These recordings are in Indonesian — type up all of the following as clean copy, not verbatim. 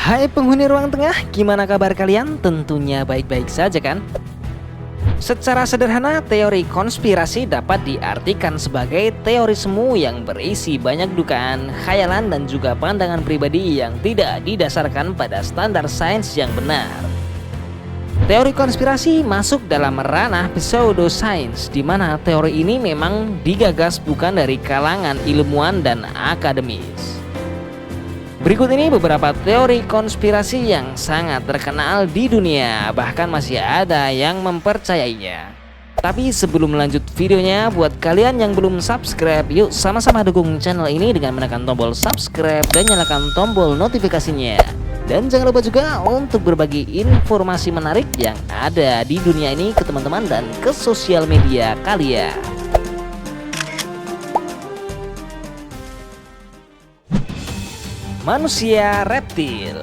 Hai penghuni ruang tengah, gimana kabar kalian? Tentunya baik-baik saja kan? Secara sederhana, teori konspirasi dapat diartikan sebagai teori semu yang berisi banyak dugaan, khayalan, dan juga pandangan pribadi yang tidak didasarkan pada standar sains yang benar. Teori konspirasi masuk dalam ranah pseudoscience, di mana teori ini memang digagas bukan dari kalangan ilmuwan dan akademis. Berikut ini beberapa teori konspirasi yang sangat terkenal di dunia, bahkan masih ada yang mempercayainya. Tapi sebelum lanjut videonya, buat kalian yang belum subscribe, yuk sama-sama dukung channel ini dengan menekan tombol subscribe dan nyalakan tombol notifikasinya. Dan jangan lupa juga untuk berbagi informasi menarik yang ada di dunia ini ke teman-teman dan ke sosial media kalian. Manusia reptil.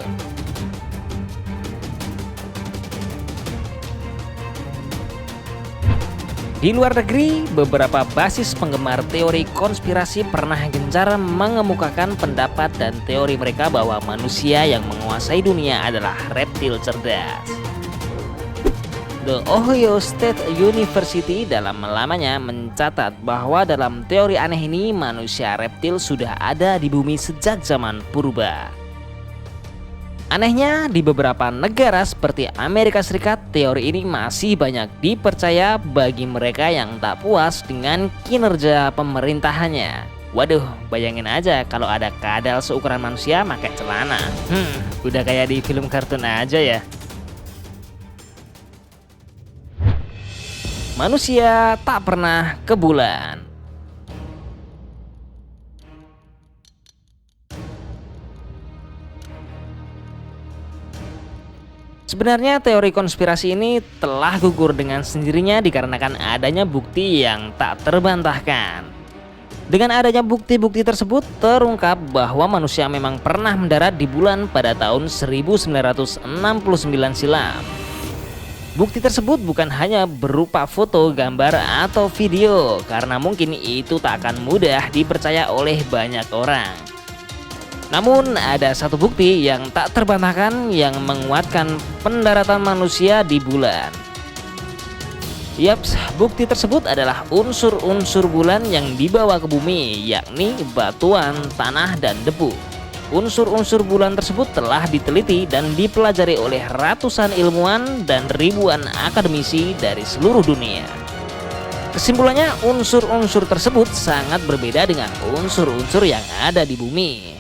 Di luar negeri, beberapa basis penggemar teori konspirasi pernah gencar mengemukakan pendapat dan teori mereka bahwa manusia yang menguasai dunia adalah reptil cerdas. The Ohio State University dalam lamanya mencatat bahwa dalam teori aneh ini manusia reptil sudah ada di bumi sejak zaman purba. Anehnya, di beberapa negara seperti Amerika Serikat, teori ini masih banyak dipercaya bagi mereka yang tak puas dengan kinerja pemerintahannya. Waduh, bayangin aja kalau ada kadal seukuran manusia pakai celana. Udah kayak di film kartun aja ya. Manusia tak pernah ke bulan. Sebenarnya teori konspirasi ini telah gugur dengan sendirinya dikarenakan adanya bukti yang tak terbantahkan. Dengan adanya bukti-bukti tersebut terungkap bahwa manusia memang pernah mendarat di bulan pada tahun 1969 silam. Bukti tersebut bukan hanya berupa foto, gambar, atau video, karena mungkin itu tak akan mudah dipercaya oleh banyak orang. Namun ada satu bukti yang tak terbantahkan yang menguatkan pendaratan manusia di bulan. Yaps, bukti tersebut adalah unsur-unsur bulan yang dibawa ke bumi, yakni batuan, tanah, dan debu. Unsur-unsur bulan tersebut telah diteliti dan dipelajari oleh ratusan ilmuwan dan ribuan akademisi dari seluruh dunia. Kesimpulannya, unsur-unsur tersebut sangat berbeda dengan unsur-unsur yang ada di bumi.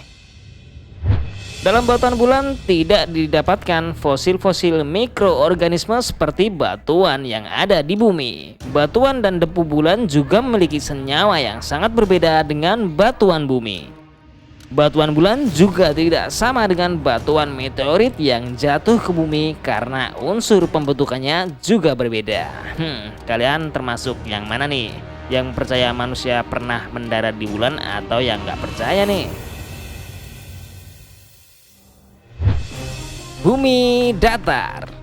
Dalam batuan bulan tidak didapatkan fosil-fosil mikroorganisme seperti batuan yang ada di bumi. Batuan dan debu bulan juga memiliki senyawa yang sangat berbeda dengan batuan bumi. Batuan bulan juga tidak sama dengan batuan meteorit yang jatuh ke bumi karena unsur pembentukannya juga berbeda. Kalian termasuk yang mana nih? Yang percaya manusia pernah mendarat di bulan atau yang nggak percaya nih? Bumi datar.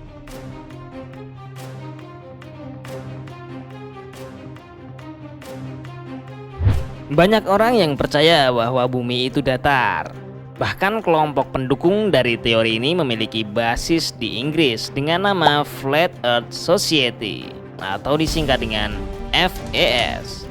Banyak orang yang percaya bahwa bumi itu datar. Bahkan kelompok pendukung dari teori ini memiliki basis di Inggris dengan nama Flat Earth Society atau disingkat dengan FES.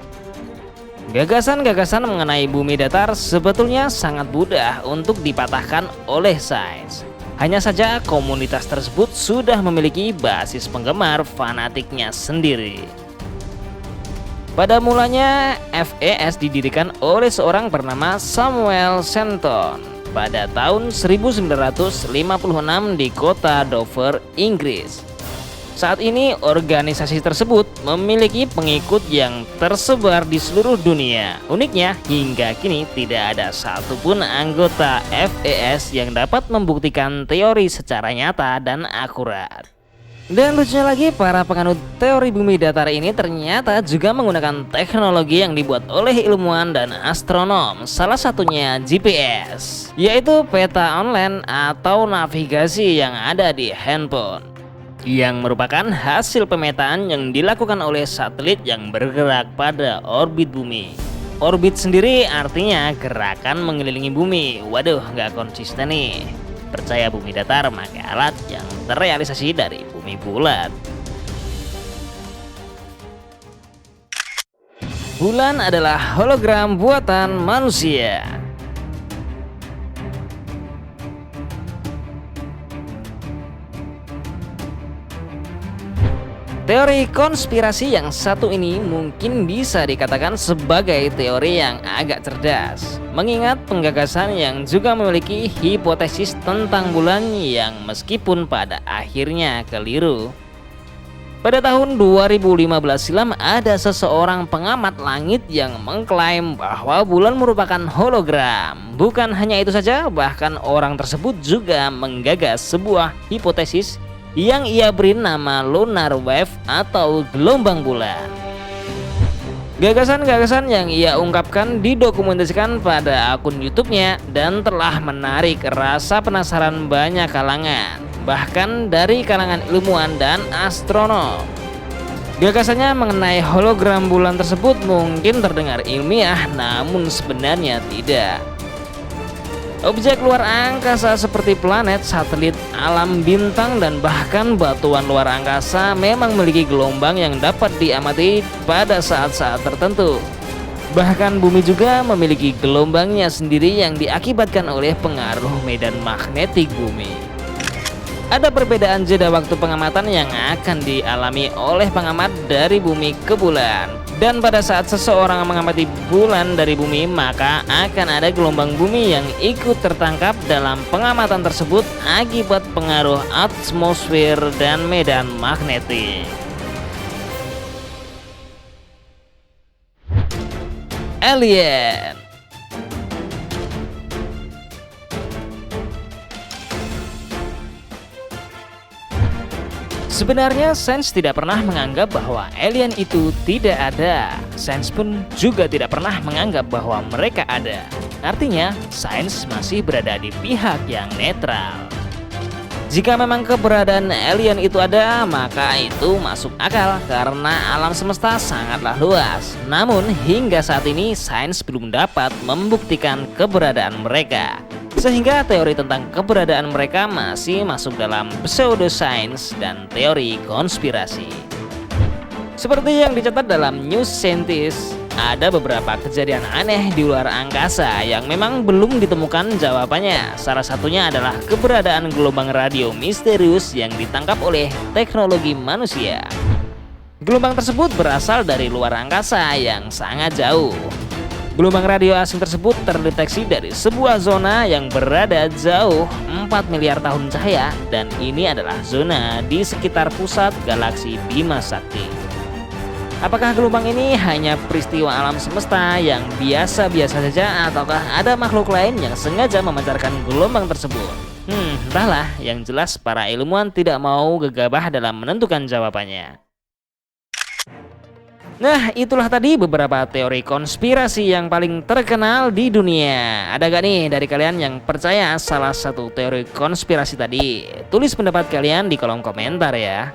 Gagasan-gagasan mengenai bumi datar sebetulnya sangat mudah untuk dipatahkan oleh sains. Hanya saja komunitas tersebut sudah memiliki basis penggemar fanatiknya sendiri. Pada mulanya, FES didirikan oleh seorang bernama Samuel Shenton pada tahun 1956 di kota Dover, Inggris. Saat ini organisasi tersebut memiliki pengikut yang tersebar di seluruh dunia. Uniknya, hingga kini tidak ada satupun anggota FES yang dapat membuktikan teori secara nyata dan akurat. Dan lucunya lagi, para penganut teori bumi datar ini ternyata juga menggunakan teknologi yang dibuat oleh ilmuwan dan astronom, salah satunya GPS, yaitu peta online atau navigasi yang ada di handphone, yang merupakan hasil pemetaan yang dilakukan oleh satelit yang bergerak pada orbit bumi. Orbit sendiri artinya gerakan mengelilingi bumi. Waduh, nggak konsisten nih. percaya bumi datar pakai alat yang terrealisasi dari bumi bulat. Bulan adalah hologram buatan manusia. Teori konspirasi yang satu ini mungkin bisa dikatakan sebagai teori yang agak cerdas, mengingat penggagasan yang juga memiliki hipotesis tentang bulan yang meskipun pada akhirnya keliru. Pada tahun 2015 silam ada seseorang pengamat langit yang mengklaim bahwa bulan merupakan hologram. Bukan hanya itu saja, bahkan orang tersebut juga menggagas sebuah hipotesis yang ia beri nama lunar wave atau gelombang bulan. Gagasan-gagasan yang ia ungkapkan didokumentasikan pada akun YouTube-nya dan telah menarik rasa penasaran banyak kalangan, bahkan dari kalangan ilmuwan dan astronom. Gagasannya mengenai hologram bulan tersebut mungkin terdengar ilmiah, namun sebenarnya tidak. Objek luar angkasa seperti planet, satelit, alam bintang, dan bahkan batuan luar angkasa memang memiliki gelombang yang dapat diamati pada saat-saat tertentu. Bahkan bumi juga memiliki gelombangnya sendiri yang diakibatkan oleh pengaruh medan magnetik bumi. Ada perbedaan jeda waktu pengamatan yang akan dialami oleh pengamat dari bumi ke bulan. Dan pada saat seseorang mengamati bulan dari bumi, maka akan ada gelombang bumi yang ikut tertangkap dalam pengamatan tersebut akibat pengaruh atmosfer dan medan magnetik. Alien. Sebenarnya sains tidak pernah menganggap bahwa alien itu tidak ada. Sains pun juga tidak pernah menganggap bahwa mereka ada. Artinya, sains masih berada di pihak yang netral. Jika memang keberadaan alien itu ada, maka itu masuk akal karena alam semesta sangatlah luas. Namun, hingga saat ini sains belum dapat membuktikan keberadaan mereka. Sehingga teori tentang keberadaan mereka masih masuk dalam pseudoscience dan teori konspirasi. Seperti yang dicatat dalam New Scientist, ada beberapa kejadian aneh di luar angkasa yang memang belum ditemukan jawabannya. Salah satunya adalah keberadaan gelombang radio misterius yang ditangkap oleh teknologi manusia. Gelombang tersebut berasal dari luar angkasa yang sangat jauh. Gelombang radio asing tersebut terdeteksi dari sebuah zona yang berada jauh 4 miliar tahun cahaya, dan ini adalah zona di sekitar pusat galaksi Bima Sakti. Apakah gelombang ini hanya peristiwa alam semesta yang biasa-biasa saja, ataukah ada makhluk lain yang sengaja memancarkan gelombang tersebut? Entahlah, yang jelas para ilmuwan tidak mau gegabah dalam menentukan jawabannya. Nah, itulah tadi beberapa teori konspirasi yang paling terkenal di dunia. Ada gak nih dari kalian yang percaya salah satu teori konspirasi tadi? Tulis pendapat kalian di kolom komentar ya.